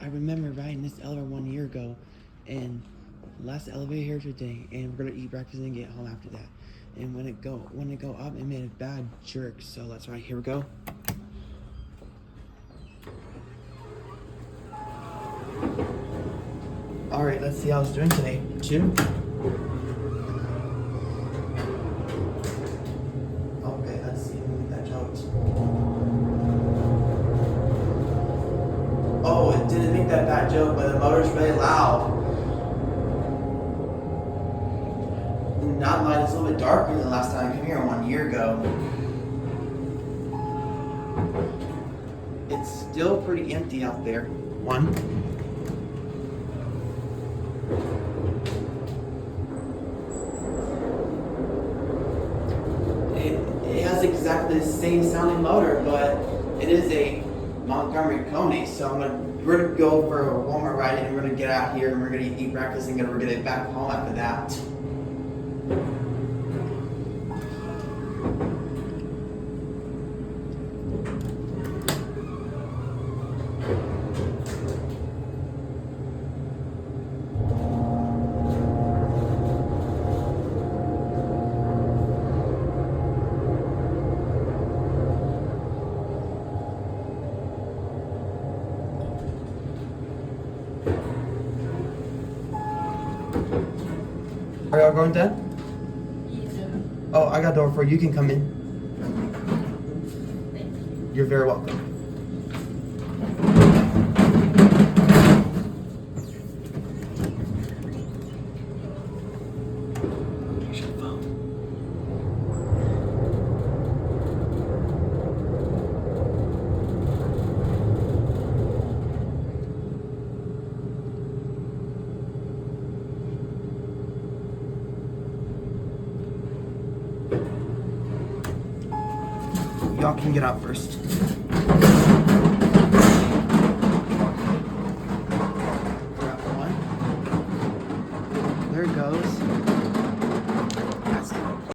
I remember riding this elevator 1 year ago, and last elevator here today, and we're gonna eat breakfast and get home after that. And when it go up, it made a bad jerk. So that's why here we go. All right, let's see how it's doing today. 2. Okay, let's see. Let me get that joke. Oh, it didn't make that bad joke, but the motor's really loud. Not light, it's a little bit darker than last time I came here 1 year ago. It's still pretty empty out there. 1. It has exactly the same sounding motor, but it is a Montgomery kone. So we're gonna go for one more ride, and we're gonna get out here, and we're gonna eat breakfast, and we're gonna get back home after that. Are y'all going, Dad? Yeah. Oh, I got a door for you. You can come in. Thank you. You're very welcome. Here's your phone. Y'all can get out first.